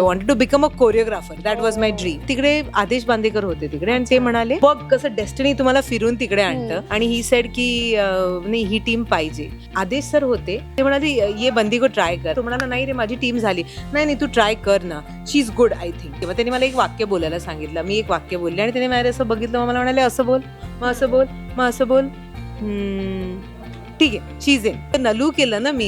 Wanted to become a choreographer. That was my dream. तिकडे आदेश बांदेकर होते तिकडे आणि ते म्हणाले बघ कसं डेस्टिनी तुम्हाला फिरून तिकडे आणतं. आणि ही सेड की नाही ही टीम पाहिजे. आदेश सर होते ते म्हणाले ये बंदी को ट्राय कर. तो म्हणाला नाही रे माझी टीम झाली. नाही तू ट्राय कर ना, शी इज गुड आय थिंक. तेव्हा त्यांनी मला एक वाक्य बोलायला सांगितलं. मी एक वाक्य बोलले आणि त्याने माझ्या असं बघितलं. मग मला म्हणाले असं बोल, मग असं बोल, मग असं बोल. ठीक आहे शी इज इन. नलू केलं ना मी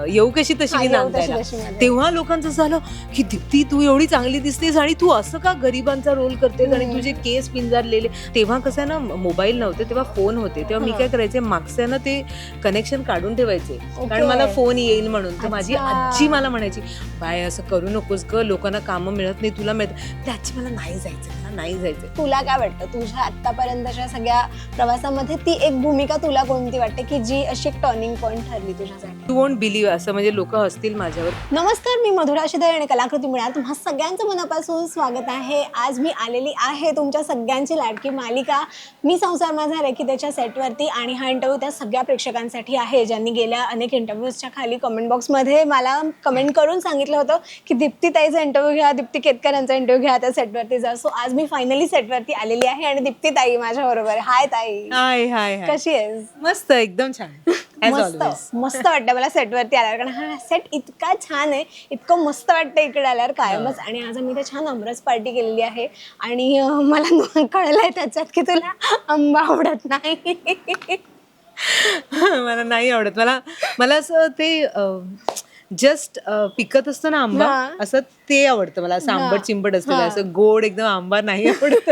येऊ कशी तशी मी नांदायला. तेव्हा लोकांचं झालं की दीप्ती तू एवढी चांगली दिसतेस आणि तू असं का गरिबांचा रोल करतेस आणि तुझे केस पिंजारलेले. तेव्हा कसं आहे ना मोबाईल नव्हते तेव्हा फोन होते. तेव्हा मी काय करायचे मागच्या ना ते कनेक्शन काढून ठेवायचे कारण मला फोन येईल म्हणून. तर माझी आजी मला म्हणायची बाय असं करू नकोस ग, लोकांना कामं मिळत नाही तुला मिळत. त्याची मला नाही जायचं, मला नाही जायचं. तुला काय वाटतं तुझ्या आतापर्यंतच्या सगळ्या प्रवासामध्ये ती एक भूमिका तुला कोणती वाटते की जी अशी एक टर्निंग पॉइंट ठरली तुझ्यासाठी? यू वोंट बिलीव्ह असं म्हणजे लोक हसतील माझ्यावर. नमस्कार, मी मधुरा शिदे आणि कलाकृती मिळाल तुम्हा सगळ्यांचं मनापासून स्वागत आहे. आज मी आलेली आहे तुमच्या सगळ्यांची लाडकी मालिका मी संसार माझा रेखितेच्या सेटवरती. आणि हा इंटरव्ह्यू त्या सगळ्या प्रेक्षकांसाठी आहे ज्यांनी गेल्या अनेक इंटरव्ह्यूजच्या खाली कमेंट बॉक्समध्ये मला कमेंट करून सांगितलं होतं की दीप्ती ताईचा इंटरव्ह्यू घ्या, दीप्ती केतकर यांचा इंटरव्ह्यू घ्या, त्या सेटवरती जा. सो आज मी फायनली सेटवरती आलेली आहे आणि दीप्ती ताई माझ्या बरोबर. हाय ताई. हाय हाय हाय. कशी आहेस? मस्त एकदम छान. मस्त वाटतं मला सेटवरती आल्यावर कारण हा सेट इतका छान आहे, इतकं मस्त वाटतं इकडे आल्यावर कायमच. आणि आज आम्ही इथे छान आमरस पार्टी केलेली आहे आणि मला कळलंय त्याच्यात की तुला आंबा आवडत नाही. मला नाही आवडत. मला असं ते जस्ट पिकत असतं ना आंबा असं ते आवडतं मला. असं आंबट चिंबट असतं असं गोड एकदम आंबा नाही आवडत.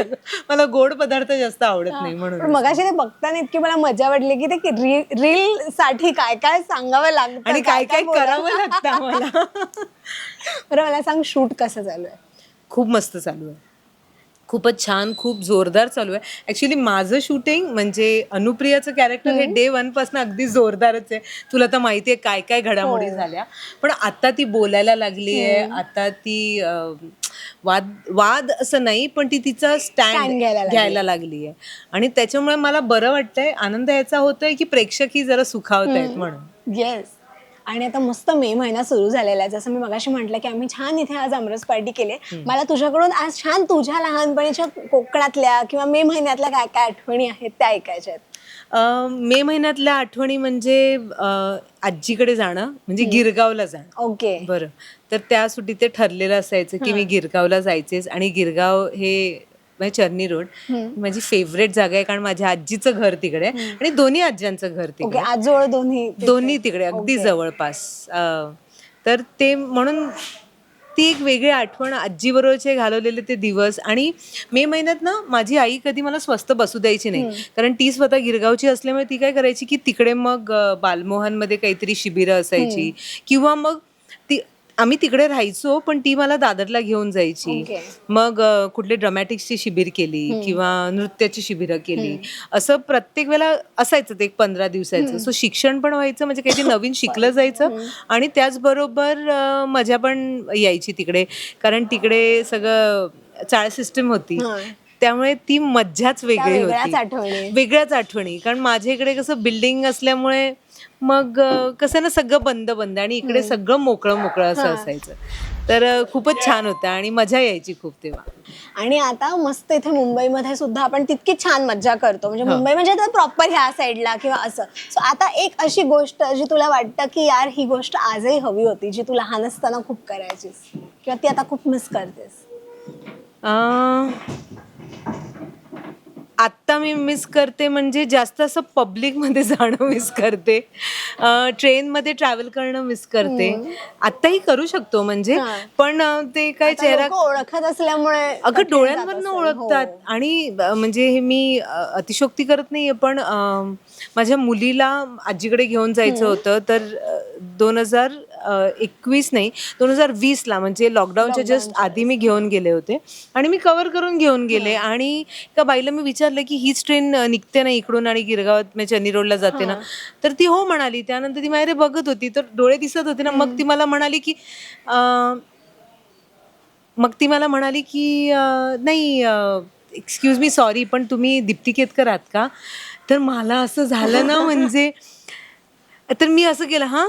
मला गोड पदार्थ जास्त आवडत नाही म्हणून. मगाशी ते बघताना इतकी मला मजा वाटली की ते रील साठी काय काय सांगावं लागतं आणि काय काय करावं लागतं मला. बरं मला सांग शूट कसं चालू आहे? खूप मस्त चालू आहे, खूपच छान, खूप जोरदार चालू आहे. ॲक्च्युली माझं शूटिंग म्हणजे अनुप्रियाचं कॅरेक्टर हे डे 1 पासून अगदी जोरदारच आहे. तुला तर माहिती आहे काय काय घडामोडी झाल्या. पण आता ती बोलायला लागली आहे. आता ती वाद असं नाही पण ती तिचा स्टँड घ्यायला लागली आहे. आणि त्याच्यामुळे मला बरं वाटतंय, आनंद याचा होतोय की प्रेक्षक ही जरा सुखावत आहेत म्हणून. येस. आणि आता मस्त मे महिना सुरू झालेला आहे. जसं मी मगाशी म्हटलं की आम्ही छान इथे आज आमरस पार्टी केली. मला तुझ्याकडून आज छान तुझ्या लहानपणीच्या कोकणातल्या किंवा मे महिन्यातल्या काय काय आठवणी आहेत त्या ऐकायच्या आहेत. मे महिन्यातल्या आठवणी म्हणजे आजीकडे जाणं म्हणजे गिरगावला जाणं. ओके बरं. तर त्या सुट्टीत ते ठरलेलं असायचं की मी गिरगावला जायचेच. आणि गिरगाव हे म्हणजे चर्नी रोड माझी फेवरेट जागा आहे कारण माझ्या आजीचं घर तिकडे आणि दोन्ही आज्यांचं घर तिकडे. आजोळ दोन्ही तिकडे अगदी जवळपास. तर ते म्हणून ती एक वेगळी आठवण आजीबरोबरचे घालवलेले ते दिवस. आणि मे महिन्यात ना माझी आई कधी मला स्वस्त बसू द्यायची नाही कारण ती स्वतः गिरगावची असल्यामुळे ती काय करायची की तिकडे मग बालमोहनमध्ये काहीतरी शिबिरं असायची किंवा मग ती आम्ही तिकडे राहायचो पण ती मला दादरला घेऊन जायची. मग कुठले ड्रामॅटिक्सची शिबिर केली किंवा नृत्याची शिबिरं केली. असं प्रत्येक वेळेला असायचं ते एक 15 दिवसाचं. सो शिक्षण पण व्हायचं म्हणजे काहीतरी नवीन शिकलं जायचं आणि त्याचबरोबर मजा पण यायची तिकडे कारण तिकडे सगळं चाळ सिस्टम होती. त्यामुळे ती मज्जाच वेगळी होती, वेगळ्याच आठवणी. कारण माझ्या इकडे कसं बिल्डिंग असल्यामुळे मग कसं ना सगळं बंद बंद आणि इकडे सगळं मोकळं मोकळं असं असायचं. तर खूपच छान होतं आणि मजा यायची खूप तेव्हा. आणि आता मस्त इथे मुंबईमध्ये सुद्धा आपण तितकी छान मज्जा करतो म्हणजे मुंबई म्हणजे प्रॉपर ह्या साईडला किंवा असं. सो आता एक अशी गोष्ट जी तुला वाटतं की यार ही गोष्ट आजही हवी होती जी तू लहान असताना खूप करायचीस किंवा ती आता खूप मिस करतेस? आत्ता मी मिस करते म्हणजे जास्त असं पब्लिकमध्ये जाणं मिस करते. ट्रेनमध्ये ट्रॅव्हल करणं मिस करते. आत्ताही करू शकतो म्हणजे पण ते काय चेहरा ओळखत असल्यामुळे अगं डोळ्यांवरनं ओळखतात. आणि म्हणजे हे मी अतिशोक्ती करत नाहीये पण माझ्या मुलीला आजीकडे घेऊन जायचं होतं तर 2020 म्हणजे लॉकडाऊनच्या जस्ट आधी मी घेऊन गेले होते आणि मी कव्हर करून घेऊन गेले. आणि एका बाईला मी विचारलं की हीच ट्रेन निघते ना इकडून आणि गिरगावात म्हणजे चर्नी रोडला जाते ना. तर ती हो म्हणाली. त्यानंतर ती माझ्याकडे बघत होती तर डोळे दिसत होते ना. मग ती मला म्हणाली की नाही एक्सक्यूज मी सॉरी पण तुम्ही दीप्ती केतकर आहात का? तर मला असं झालं ना म्हणजे तर मी असं केलं हां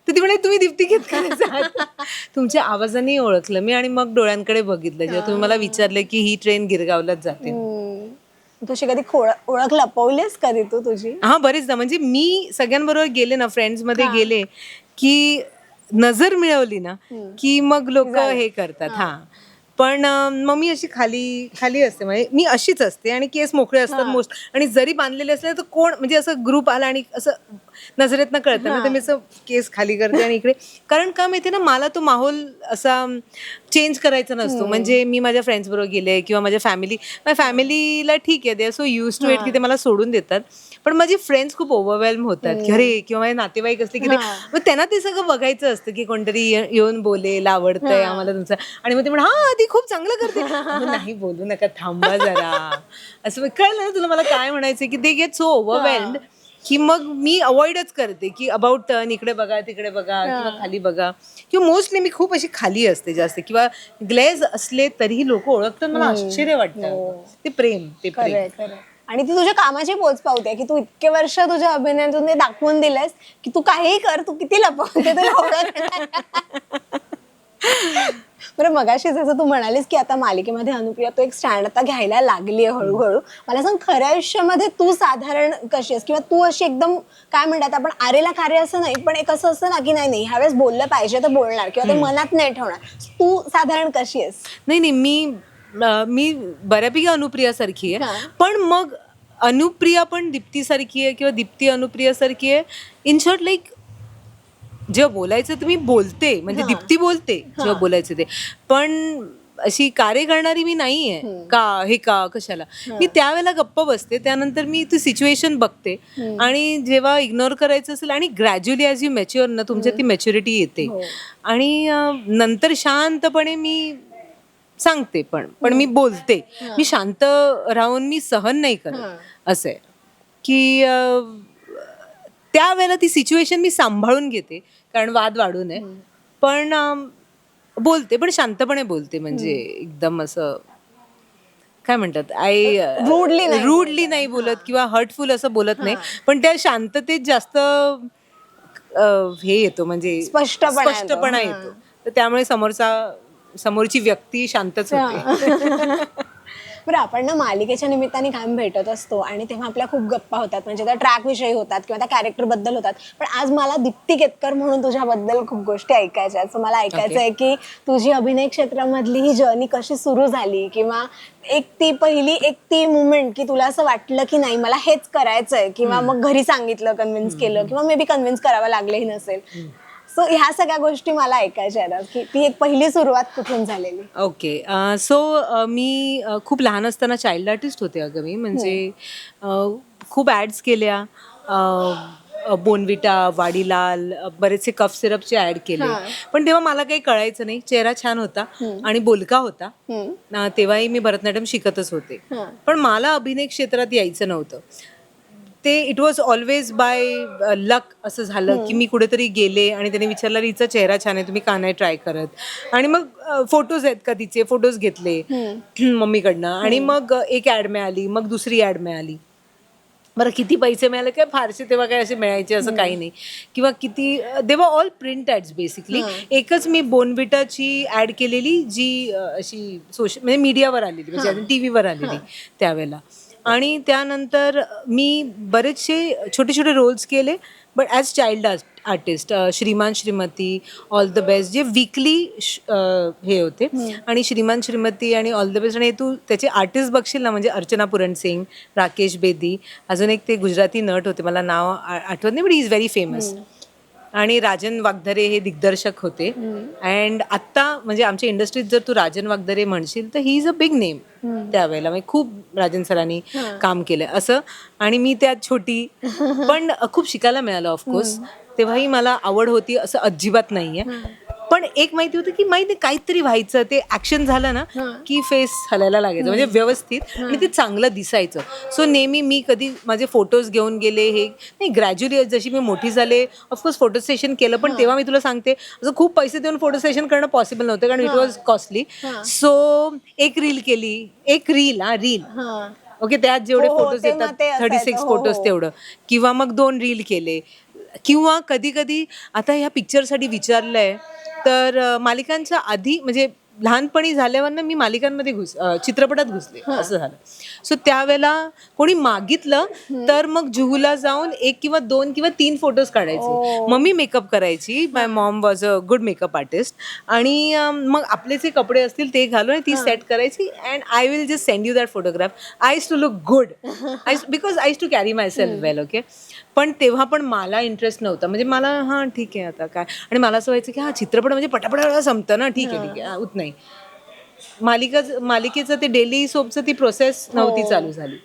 तर ती म्हणे तुम्ही दीप्ती केतकर आहात. तुमच्या आवाजाने ओळखलं मी आणि मग डोळ्यांकडे बघितलं जेव्हा तुम्ही मला विचारलं की ही ट्रेन गिरगावलाच जाते. तुझी कधी ओळख लपवलीस कधी तू तुझी? हा बरेचदा म्हणजे मी सगळ्यांबरोबर गेले ना, फ्रेंड्स मध्ये गेले की नजर मिळवली ना की मग लोक हे करतात. हा पण मग मी अशी खाली खाली असते, म्हणजे मी अशीच असते आणि केस मोकळे असतात मोस्ट, आणि जरी बांधलेले असले तर कोण म्हणजे असं ग्रुप आला आणि असं नजरेतनं कळतं ना, तर मी असं केस खाली करते आणि इकडे, कारण का माहिती ना मला तो माहोल असा चेंज करायचा नसतो. म्हणजे मी माझ्या फ्रेंड्स बरोबर गेले किंवा माझ्या फॅमिलीला ठीक आहे, they are so use to it की ते मला सोडून देतात, पण माझी फ्रेंड्स खूप ओव्हरवेल्म होतात की अरे, किंवा माझे नातेवाईक असले की ते, मग त्यांना ते सगळं बघायचं असतं की कोणतरी येऊन बोलेल आवडतंय आम्हाला तुमचं, आणि मग ते म्हणा हा ती खूप चांगलं करते. मग नाही बोलू नका, थांबा जरा, असं कळलं ना तुला मला काय म्हणायचं की दे गेट सो ओव्हरवेल्म्ड की मग मी अवॉइडच करते की अबाउट टर्न, इकडे बघा तिकडे बघा किंवा खाली बघा, किंवा मोस्टली मी खूप अशी खाली असते जास्त, किंवा ग्लेज असले तरीही लोक ओळखतात, मला आश्चर्य वाटतं. ते प्रेम, ते प्रेम. खरंय. आणि ती तुझ्या कामाची पोच पावते की तू इतके वर्ष तुझ्या अभिनयातून ते दाखवून दिलंयस की तू काहीही कर, तू किती लपवते तुला ओळख नाही. बरं, मगाशी जसं तू म्हणालीस की आता मालिकेमध्ये अनुप्रिया तू एक स्टँड आता घ्यायला लागली आहे हळूहळू, मला सांग खऱ्या आयुष्यामध्ये तू साधारण कशी आहेस, किंवा तू अशी एकदम काय म्हणतात आपण आरेला कार्य असं नाही, पण एक असं असतं ना की नाही ह्यावेळेस बोललं पाहिजे तर बोलणार, किंवा ते मनात नाही ठेवणार, तू साधारण कशी आहेस? नाही, मी बऱ्यापैकी अनुप्रिया सारखी आहे, पण मग अनुप्रिया पण दीप्ती सारखी आहे किंवा दीप्ती अनुप्रिया सारखी आहे. इन शॉर्ट, लाईक जेव्हा बोलायचं तर मी बोलते, म्हणजे दीप्ती बोलते जेव्हा बोलायचं ते, पण अशी कार्य करणारी मी नाहीये. का कशाला, मी त्यावेळेला गप्प बसते, त्यानंतर मी ती सिच्युएशन बघते, आणि जेव्हा इग्नोर करायचं असेल, आणि ग्रॅज्युअली ॲज यू मॅच्युअर ना तुमच्यात ती मॅच्युरिटी येते, आणि नंतर शांतपणे मी सांगते, पण मी बोलते, मी शांत राहून मी सहन नाही करत. असं आहे की त्यावेळेला ती सिच्युएशन मी सांभाळून घेते, कारण वाद वाढू नये, पण बोलते, पण शांतपणे बोलते, म्हणजे एकदम असं काय म्हणतात, रूडली नाही बोलत किंवा हर्टफुल असं बोलत नाही, पण त्या शांततेत जास्त हे येतो, म्हणजे स्पष्टपणा येतो, तर त्यामुळे समोरची व्यक्ती शांतच होते. बरं, आपण ना मालिकेच्या निमित्ताने कायम भेटत असतो आणि तेव्हा आपल्या खूप गप्पा होतात, म्हणजे त्या ट्रॅक विषयी होतात किंवा त्या कॅरेक्टर बद्दल होतात, पण आज मला दीप्ती केतकर म्हणून तुझ्याबद्दल खूप गोष्टी ऐकायच्या आहेत. मला ऐकायचं आहे की तुझी अभिनय क्षेत्रामधली ही जर्नी कशी सुरू झाली, किंवा एक ती मुवमेंट की तुला असं वाटलं की नाही मला हेच करायचंय, किंवा मग घरी सांगितलं, कन्व्हिन्स केलं, किंवा मे बी कन्व्हिन्स करावं लागलेही नसेल. सो ह्या सगळ्या गोष्टी मला ऐकायच्या आहेत की ती एक पहिली सुरुवात कुठून झालेली. ओके, सो मी खूप लहान असताना चाइल्ड आर्टिस्ट होते अगं मी, म्हणजे खूप ॲड्स केल्या, बोनविटा, वाडीलाल, बरेचसे कफ सिरपचे ॲड केले, पण तेव्हा मला काही कळायचं नाही. चेहरा छान होता आणि बोलका होता, तेव्हाही मी भरतनाट्यम शिकतच होते, पण मला अभिनय क्षेत्रात यायचं नव्हतं. ते it was always by luck असं झालं की मी कुठेतरी गेले आणि त्याने विचारलं हिचा चेहरा छान आहे, तुम्ही का नाही ट्राय करत, आणि मग फोटोज आहेत का तिचे, फोटोज घेतले मम्मीकडनं, आणि मग एक ॲड मिळाली, मग दुसरी ॲड मिळाली. बरं, किती पैसे मिळाले काय, फारसे तेव्हा काय असे मिळायचे असं काही नाही, किंवा किती, दे were all print ads basically. एकच मी बोनविटाची ॲड केलेली जी अशी म्हणजे मीडियावर आलेली, म्हणजे टी व्हीवर आलेली त्यावेळेला, आणि त्यानंतर मी बरेचसे छोटे छोटे रोल्स केले, but as child artist. Shriman Shrimati, all the best, जे वीकली हे होते, आणि श्रीमान श्रीमती आणि ऑल द बेस्ट, आणि तू त्याचे आर्टिस्ट बघशील ना, म्हणजे अर्चना पुरण सिंग, राकेश बेदी, अजून एक ते गुजराती नट होते, मला नाव आठवत नाही, but he is very famous, आणि राजन वागधरे हे दिग्दर्शक होते. अँड आत्ता म्हणजे आमच्या इंडस्ट्रीत जर तू राजन वागधरे म्हणशील तर he is a big name त्यावेळेला, म्हणजे खूप राजन सरांनी काम केलंय असं, आणि मी त्यात छोटी, पण खूप शिकायला मिळालं ऑफकोर्स. तेव्हाही मला आवड होती असं अजिबात नाहीये, पण एक माहिती होतं की माहिती काहीतरी व्हायचं, ते ऍक्शन झालं ना की फेस हलायला लागायचं, म्हणजे व्यवस्थित, आणि ते चांगलं दिसायचं. सो नेहमी मी कधी माझे फोटोज घेऊन गेले, हे नाही, ग्रॅज्युअली जशी मी मोठी झाले ऑफकोर्स फोटो सेशन केलं, पण तेव्हा मी तुला सांगते असं खूप पैसे देऊन फोटो सेशन करणं पॉसिबल नव्हतं, कारण इट वॉज कॉस्टली. सो एक रील केली, रील ओके, त्यात जेवढे फोटोज येतात 36 फोटोज तेवढं, किंवा मग 2 रील केले, किंवा कधी कधी आता ह्या पिक्चरसाठी विचारलंय तर मालिकांच्या आधी म्हणजे लहानपणी झाल्यावर ना मी मालिकांमध्ये चित्रपटात घुसले असं झालं. सो त्यावेळेला कोणी मागितलं तर मग जुहूला जाऊन 1 किंवा 2 किंवा 3 फोटोज काढायचे. मम्मी मेकअप करायची. My mom was a good makeup artist. आणि मग आपले जे कपडे असतील ते घालून ती सेट करायची and I will just send you that photograph. I use to look good because I use to carry myself well. Okay. पण तेव्हा पण मला इंटरेस्ट नव्हता. म्हणजे मला हां ठीक आहे आता काय. आणि मला असं व्हायचं की हा चित्रपट म्हणजे पटापटा संपतं ना. ठीक आहे उत नाही. मालिकेचं ते डेली सोपचं ती प्रोसेस नव्हती चालू झाली.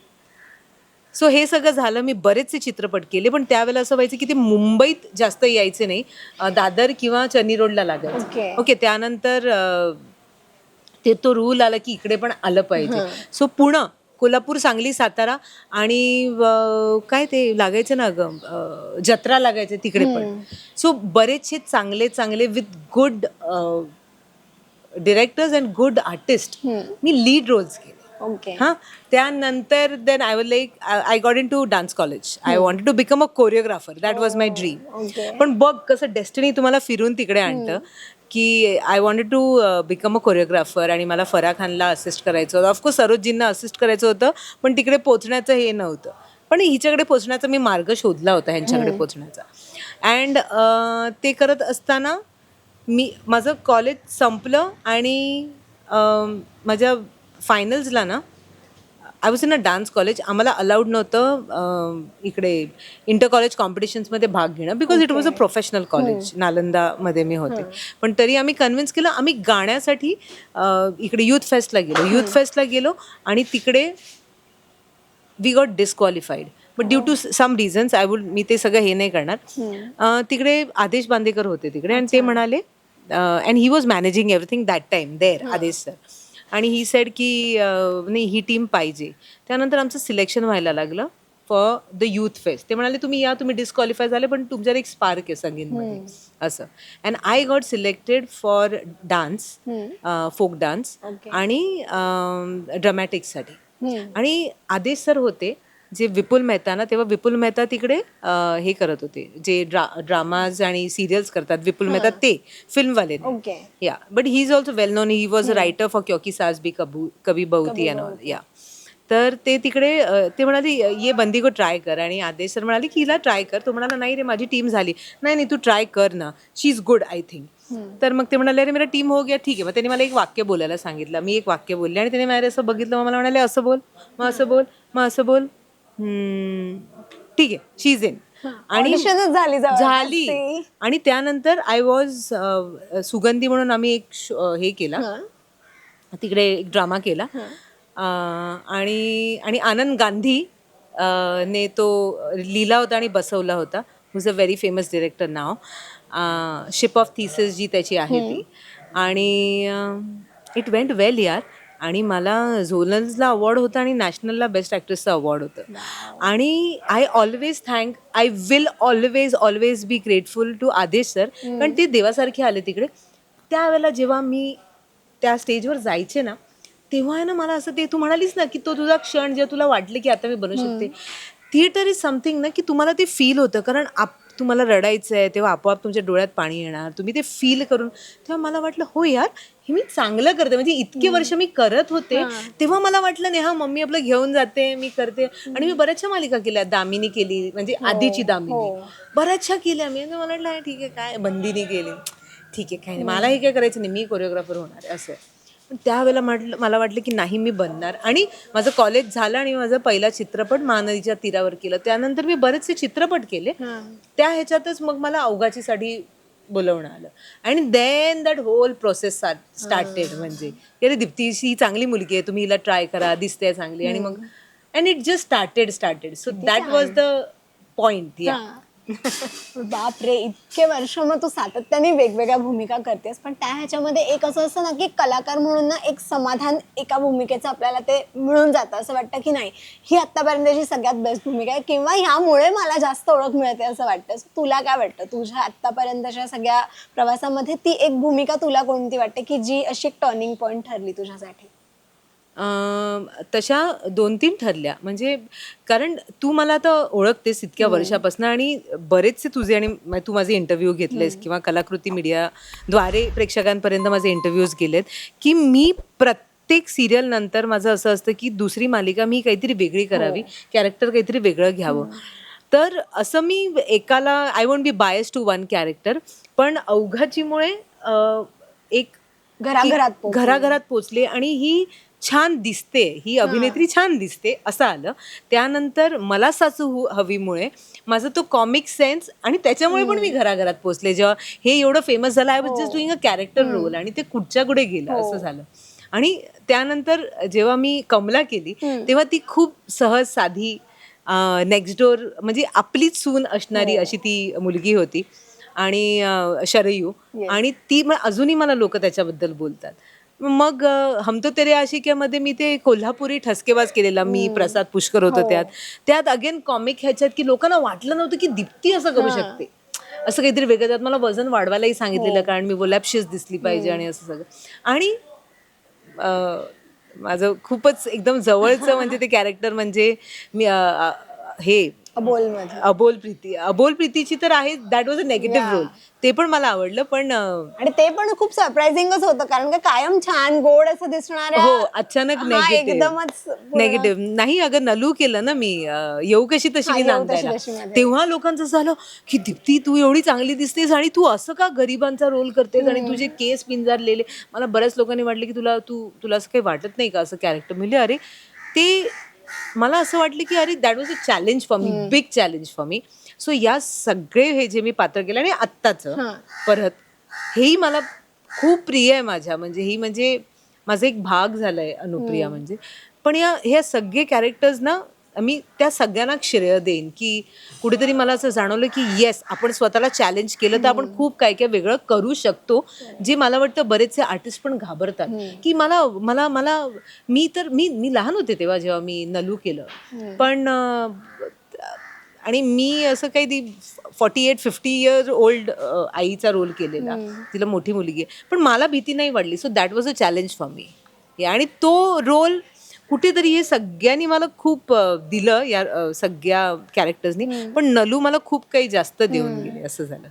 सो हे सगळं झालं. मी बरेचसे चित्रपट केले पण त्यावेळेला असं व्हायचं की ते मुंबईत जास्त यायचे नाही. दादर किंवा चन्नी रोडला लागायचे. ओके. त्यानंतर ते तो रूल आला की इकडे पण आलं पाहिजे. सो पुणे, कोल्हापूर, सांगली, सातारा आणि काय ते लागायचं ना ग जत्रा लागायचे तिकडे पण. सो बरेचसे चांगले चांगले with good directors and good artist मी लीड रोल्स केले. ओके. हां. त्यानंतर then I was like I got into dance college. I wanted to become a choreographer. That was my dream. पण बघ कसं डेस्टिनी तुम्हाला फिरून तिकडे आणतं की I wanted to become a choreographer आणि मला फराह खानला असिस्ट करायचं होतं. ऑफकोर्स सरोजजींना असिस्ट करायचं होतं पण तिकडे पोचण्याचं हे नव्हतं. पण हिच्याकडे पोचण्याचा मी मार्ग शोधला होता ह्यांच्याकडे पोचण्याचा. अँड ते करत असताना माझं कॉलेज संपलं आणि माझ्या फायनल्सला ना I was in a dance college. आम्हाला अलाउड नव्हतं इकडे इंटर कॉलेज कॉम्पिटिशन्समध्ये भाग घेणं because it was a professional college. नालंदामध्ये मी होते. पण तरी आम्ही कन्व्हिन्स केलं. आम्ही गाण्यासाठी इकडे युथ फेस्टला गेलो आणि तिकडे we got disqualified. But due to some reasons मी ते सगळं हे नाही करणार. तिकडे आदेश बांदेकर होते तिकडे आणि ते म्हणाले and he was managing everything that time there Adesh sir. आणि ही सेड की नाही ही टीम पाहिजे. त्यानंतर आमचं सिलेक्शन व्हायला लागलं फॉर द युथ फेस्ट. ते म्हणाले तुम्ही या, तुम्ही डिस्क्वालिफाय झाले पण तुमच्यावर एक स्पार्क आहे संगीतमध्ये असं. And I got selected for dance, folk dance आणि ड्रामॅटिक्ससाठी. आणि आदेश सर होते जे विपुल मेहता ना, तेव्हा विपुल मेहता तिकडे हे करत होते जे ड्रामाज आणि सिरियल्स करतात. विपुल मेहता ते फिल्मवाले. या but he is also well non. He was a writer for क्योंकि सास भी कभी बहू थी अँड ऑल. या तर ते तिकडे ते म्हणाले ये बंदी को ट्राय कर. आणि आदेश सर म्हणाले की हिला ट्राय कर. तो म्हणाला नाही रे माझी टीम झाली. नाही तू ट्राय कर ना, शी इज गुड आय थिंक. तर मग ते म्हणाले अरे मेरा टीम हो गया ठीक आहे. मग त्यांनी मला एक वाक्य बोलायला सांगितलं. मी एक वाक्य बोलले आणि त्याने माझ्या असं बघितलं. मग मला म्हणाले असं बोल, मग असं बोल, मग असं बोल. ठीक आहे शी इज इन. आणि झाली. आणि त्यानंतर आय वॉज सुगंधी म्हणून आम्ही एक हे केला तिकडे, एक ड्रामा केला. आणि आनंद गांधी ने तो लिहिला होता आणि बसवला होता. Who is a very famous director नाव. शिप ऑफ थीसिस जी त्याची आहे ती. आणि इट वेंट वेल यार. आणि मला झोनल्सला अवॉर्ड होता आणि नॅशनलला बेस्ट ॲक्ट्रेसचा अवॉर्ड होतं. आणि I will always be grateful to Adesh sir. कारण ते देवासारखे आले तिकडे. त्यावेळेला जेव्हा मी त्या स्टेजवर जायचे ना तेव्हा आहे ना मला असं ते तू म्हणालीस ना की तो तुझा क्षण जेव्हा तुला वाटले की आता मी बनवू शकते. थिएटर इज समथिंग ना की तुम्हाला ते फील होतं. कारण तुम्हाला रडायचं आहे तेव्हा आपोआप तुमच्या डोळ्यात पाणी येणार. तुम्ही ते फील करून तेव्हा मला वाटलं हो यार हे मी चांगलं करते. म्हणजे इतके वर्ष मी करत होते तेव्हा मला वाटलं नाही हा मम्मी आपलं घेऊन जाते मी करते. आणि मी बऱ्याचशा मालिका केल्या. दामिनी केली म्हणजे आधीची दामिनी बऱ्याचशा केल्या मी. मला वाटलं ठीक आहे काय बंदीनी केली ठीक आहे काही नाही मला हे काय करायचं नाही मी कोरिओग्राफर होणार आहे असं. पण त्यावेळेला मला वाटलं की नाही मी बनणार. आणि माझं कॉलेज झालं आणि माझा पहिला चित्रपट महानदीच्या तीरावर केलं. त्यानंतर मी बरेचसे चित्रपट केले. त्या ह्याच्यातच मग मला अवघाचीसाठी बोलवणं आलं. आणि then that whole process started. म्हणजे अरे दीप्ती ही चांगली मुलगी आहे तुम्ही हिला ट्राय करा दिसते चांगली. आणि मग and it just started. So that was the point. या बापरे इतके वर्ष मग तू सातत्याने वेगवेगळ्या भूमिका करतेस. पण त्या ह्याच्यामध्ये एक असं असतं ना की कलाकार म्हणून ना एक समाधान एका भूमिकेचं आपल्याला ते मिळून जातं. असं वाटतं की नाही ही आत्तापर्यंतची सगळ्यात बेस्ट भूमिका आहे किंवा ह्यामुळे मला जास्त ओळख मिळते असं वाटतं. तुला काय वाटतं तुझ्या आत्तापर्यंतच्या सगळ्या प्रवासामध्ये ती एक भूमिका तुला कोणती वाटते की जी अशी एक टर्निंग पॉईंट ठरली तुझ्यासाठी? तशा 2-3 ठरल्या. म्हणजे कारण तू मला आता ओळखतेस इतक्या वर्षापासून आणि बरेचसे तुझे आणि तू माझे इंटरव्ह्यू घेतलेस किंवा कलाकृती मीडियाद्वारे प्रेक्षकांपर्यंत माझे इंटरव्ह्यूज गेलेत की मी प्रत्येक सिरियल नंतर माझं असं असतं की दुसरी मालिका मी काहीतरी वेगळी करावी, कॅरेक्टर काहीतरी वेगळं घ्यावं. तर असं मी एकाला I won't be bias to one character, पण अवघाचीमुळे एक घराघरात पोचले आणि ही छान दिसते, ही अभिनेत्री छान दिसते असं आलं. त्यानंतर मला सासू हवीमुळे माझा तो कॉमिक सेन्स आणि त्याच्यामुळे पण मी घराघरात पोचले. जेव्हा हे एवढं फेमस झालं I was just doing a character role आणि ते कुठच्या कुठे गेलं असं झालं. आणि त्यानंतर जेव्हा मी कमला केली तेव्हा ती खूप सहज साधी नेक्स्ट डोअर म्हणजे आपलीच सून असणारी अशी ती मुलगी होती आणि शरयू आणि ती अजूनही मला लोक त्याच्याबद्दल बोलतात. मग हम तो तेरे आशिक्यामध्ये मी ते कोल्हापुरी ठसकेबाज केलेला मी प्रसाद पुष्कर होतो त्यात अगेन कॉमिक ह्याच्यात की लोकांना वाटलं नव्हतं की दीप्ती असं करू शकते, असं काहीतरी वेगळं. त्यात मला वजन वाढवायलाही सांगितलेलं कारण मी वोलॅप्शियस दिसली पाहिजे आणि असं सगळं. आणि माझं खूपच एकदम जवळचं म्हणजे ते कॅरेक्टर म्हणजे मी हे अबोल प्रीतीची तर आहे. That was a negative role, ते पण मला आवडलं. पण आणि ते पण खूप सरप्राइझिंगच होतं कारण का कायम छान गोड असं दिसणार. हो, अचानक नेगेटिव्ह नाही. अगं नलू केलं ना मी, येऊ कशी तशी मी नांदायला, तेव्हा लोकांचं झालं की दीप्ती तू एवढी चांगली दिसतेस आणि तू असं का गरिबांचा रोल करतेस आणि तुझे केस पिंजारलेले. मला बऱ्याच लोकांनी वाटलं की तुला असं काही वाटत नाही का असं कॅरेक्टर. म्हणजे अरे ते मला असं वाटलं की अरे that was a challenge for me, big challenge for me. So या सगळे हे जे मी पात्र केलं आणि आत्ताचं परत हेही मला खूप प्रिय आहे माझ्या. म्हणजे ही म्हणजे माझा एक भाग झालाय अनुप्रिया म्हणजे. पण ह्या सगळे कॅरेक्टर्स ना मी त्या सगळ्यांना श्रेय देईन की कुठेतरी मला असं जाणवलं की येस आपण स्वतःला चॅलेंज केलं तर आपण खूप काय काय वेगळं करू शकतो, जे मला वाटतं बरेचसे आर्टिस्ट पण घाबरतात की मला मला मला मी लहान होते तेव्हा जेव्हा मी नलू केलं. पण आणि मी असं काही ती 48-50 इयर ओल्ड आईचा रोल केलेला, तिला मोठी मुलगी आहे, पण मला भीती नाही वाटली. So that was a challenge for me. आणि तो रोल कुठेतरी हे सगळ्यांनी मला खूप दिलं या सगळ्या कॅरेक्टर्सनी, पण नलू मला खूप काही जास्त देऊन गेले असं झालं.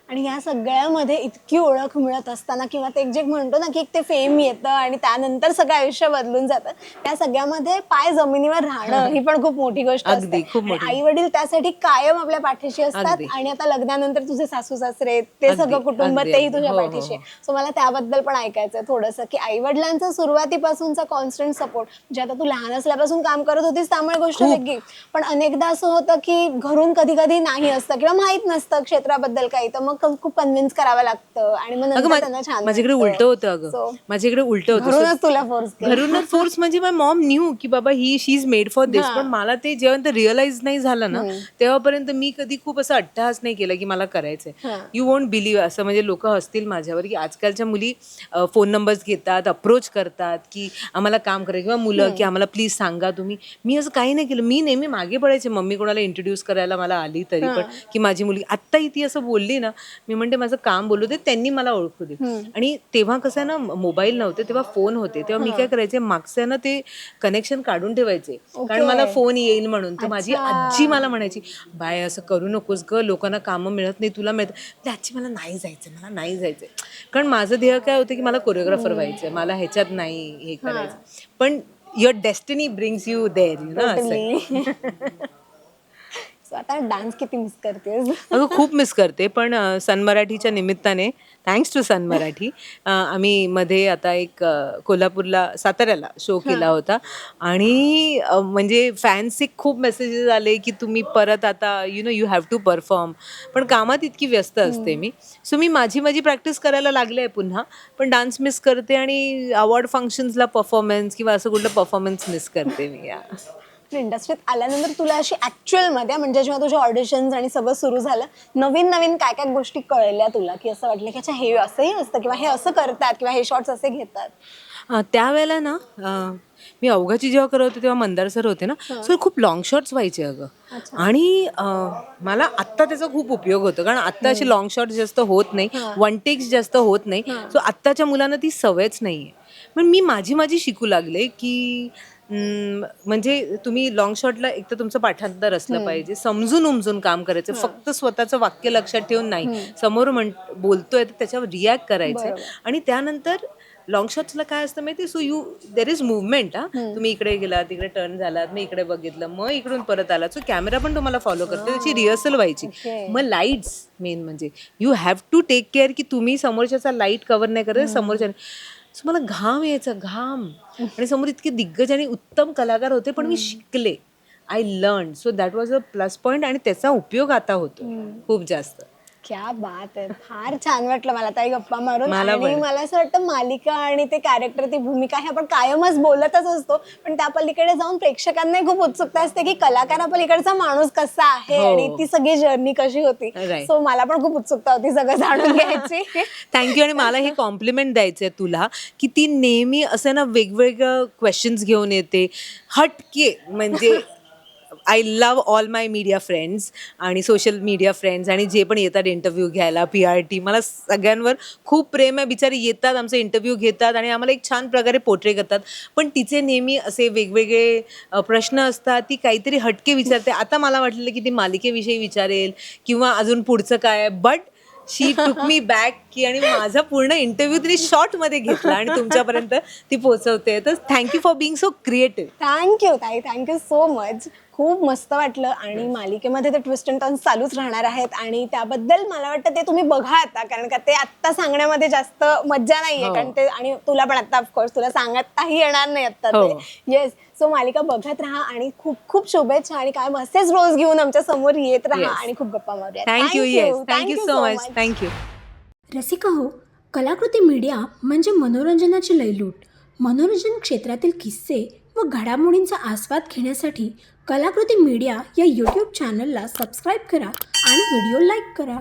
आणि या सगळ्यामध्ये इतकी ओळख मिळत असताना किंवा ते जे म्हणतो ना की ते फेम येतं आणि त्यानंतर सगळं आयुष्य बदलून जातं, त्या सगळ्यामध्ये पाय जमिनीवर राहणं ही पण खूप मोठी गोष्ट असते. आई वडील त्यासाठी कायम आपल्या पाठीशी असतात आणि आता लग्नानंतर तुझे सासू सासरे ते सगळं कुटुंब तेही तुझ्या पाठीशी आहे. सो मला त्याबद्दल पण ऐकायचं थोडंसं की आई वडिलांचा सुरुवातीपासूनचा कॉन्स्टंट सपोर्ट, म्हणजे आता तू लहान असल्यापासून काम करत होतीस त्यामुळे गोष्ट वेगळी, पण अनेकदा असं होतं की घरून कधी कधी नाही असतं किंवा माहित नसतं क्षेत्राबद्दल काही, तर मग खूप कन्व्हिन्स करावं लागतं आणि मग नंतर त्यांना छान. माझ्याकडे उलट होतं अगं, माझ्याकडे उलट होतं. घरूनच तुला घरूनच फोर्स म्हणजे माय मॉम न्यू की बाबा शी इज मेड फॉर दिस. पण मला ते जेव्हा रिअलाइज नाही झालं ना तेव्हापर्यंत मी कधी खूप असं अट्टहास नाही केलं की मला करायचंय. यू वोंट बिलीव्ह असं म्हणजे लोक हसतील माझ्यावर की आजकालच्या मुली फोन नंबर्स घेतात, अप्रोच करतात की आम्हाला काम करायचं, किंवा मुलं की आम्हाला प्लीज सांगा तुम्ही. मी असं काही नाही केलं. मी नेहमी मागे पडायचे मम्मी कोणाला इंट्रोड्यूस करायला मला आली तरी पण की माझी मुलगी. आत्ताही ती असं बोलली ना, मी म्हणते माझं काम बोलू दे, त्यांनी मला ओळखू दे. आणि तेव्हा कसं आहे ना, मोबाईल नव्हते तेव्हा फोन होते, तेव्हा मी काय करायचे मागचं ना ते कनेक्शन काढून ठेवायचे कारण मला फोन येईल म्हणून. तर माझी आजी मला म्हणायची बाय असं करू नकोस ग, लोकांना कामं मिळत नाही, तुला मिळत. आजी मला नाही जायचं कारण माझं ध्येय काय होतं की मला कोरिओग्राफर व्हायचं, मला ह्याच्यात नाही हे करायचं. पण your destiny brings you there, you know असं. आता डान्स किती मिस करतेस? अगं खूप मिस करते. पण सन मराठीच्या निमित्ताने, थँक्स टू सन मराठी, आम्ही मध्ये आता एक कोल्हापूरला साताऱ्याला शो केला होता आणि म्हणजे फॅन्सचे खूप मेसेजेस आले की तुम्ही परत आता यू हॅव टू परफॉर्म. पण कामात इतकी व्यस्त असते मी, सो मी माझी प्रॅक्टिस करायला लागले आहे पुन्हा, पण डान्स मिस करते आणि अवॉर्ड फंक्शन्सला परफॉर्मन्स किंवा असं कुठलं परफॉर्मन्स मिस करते मी. इंडस्ट्रीत आल्यानंतर तुला अशी ऍक्च्युअल मध्ये म्हणजे जेव्हा तुझे ऑडिशन्स आणि सगळं सुरू झालं, नवीन नवीन काय काय गोष्टी कळल्या तुला की असं वाटलं की अच्छा हे असंही असतं किंवा हे असं करतात किंवा हे शॉट्स असे घेतात? त्यावेळेला ना मी अवघाची जेव्हा करत होते तेव्हा मंदार सर होते ना, सर खूप लॉंग शॉट्स व्हायचे अगं. आणि मला आत्ता त्याचा खूप उपयोग होतो कारण आत्ता असे लॉंग शॉट्स जास्त होत नाही, वन टेक्स जास्त होत नाही. सो आत्ताच्या मुलांना ती सवयच नाही आहे. पण मी माझी शिकू लागले की म्हणजे तुम्ही लॉंग शॉटला एक तर तुमचं पाठांतर असलं पाहिजे, समजून उमजून काम करायचं, फक्त स्वतःचं वाक्य लक्षात ठेवून नाही, समोर बोलतोय तर त्याच्यावर रिॲक्ट करायचं. आणि त्यानंतर लॉंग शॉट्सला काय असतं माहिती, सो देर इज मुवमेंट. तुम्ही इकडे गेलात, तिकडे टर्न झालात, मग इकडे बघितलं, मग इकडून परत आलात, सो कॅमेरा पण तुम्हाला फॉलो करतो, त्याची रिहर्सल व्हायची. मग लाईट्स मेन म्हणजे you have to take care की तुम्ही समोरच्याचा लाईट कव्हर नाही करत, समोरच्या. सो मला घाम यायचा, घाम. आणि समोर इतके दिग्गज आणि उत्तम कलाकार होते, पण मी शिकले, I learn. So that was a plus point आणि त्याचा उपयोग आता होतो खूप जास्त. क्या बात आहे, फार छान वाटलं मला ताई गप्पा मारून. मला आणि पण. मला असं वाटतं मालिका आणि ते कॅरेक्टर, ती भूमिका हे आपण कायमच बोलतच असतो, पण त्या पलीकडे जाऊन प्रेक्षकांनाही खूप उत्सुकता असते की कलाकारापलीकडचा माणूस कसा आहे हो. आणि ती सगळी जर्नी कशी होती. Right. सो मला पण खूप उत्सुकता होती सगळं जाणून घ्यायची. थँक्यू. आणि मला हे कॉम्प्लिमेंट द्यायचंय तुला की ती नेहमी असं ना वेगवेगळं क्वेश्चन्स घेऊन येते, हटके. म्हणजे I love all my media friends आणि सोशल मीडिया फ्रेंड्स आणि जे पण येतात इंटरव्ह्यू घ्यायला, PRT, मला सगळ्यांवर खूप प्रेम आहे. बिचारी येतात, आमचे इंटरव्ह्यू घेतात आणि आम्हाला एक छान प्रकारे पोर्ट्रे करतात. पण तिचे नेहमी असे वेगवेगळे प्रश्न असतात, ती काहीतरी हटके विचारते. आता मला वाटलेलं की ती मालिकेविषयी विचारेल किंवा अजून पुढचं काय, but she took me back की आणि माझा पूर्ण इंटरव्ह्यू तिने शॉर्टमध्ये घेतला आणि तुमच्यापर्यंत ती पोहोचवते. तर thank you for being so creative. Thank you ताई, थँक्यू सो मच. खूप मस्त वाटलं. आणि मालिकेमध्ये ते ट्विस्ट अँड टर्न्स चालूच राहणार आहेत आणि त्याबद्दल मला वाटतं ते तुम्ही बघा आता, कारण का ते आत्ता सांगण्यामध्ये जास्त मज्जा नाहीये, कारण ते, आणि तुला पण आता ऑफकोर्स तुला सांगताही येणार नाही आता ते. येस, सो मालिका बघत राहा आणि खूप खूप शुभेच्छा आणि काय असेच रोज घेऊन आमच्या समोर येत राहा आणि खूप गप्पा मारूया. Thank you. Yes, thank you so much. Thank you. Rasika हो, कलाकृती मीडिया म्हणजे मनोरंजनाची लयलूट. मनोरंजन क्षेत्रातील किस्से व घडामोडींचा आस्वाद घेण्यासाठी कलाकृती मीडिया या यूट्यूब चॅनलला सबस्क्राईब करा आणि व्हिडिओ लाईक करा.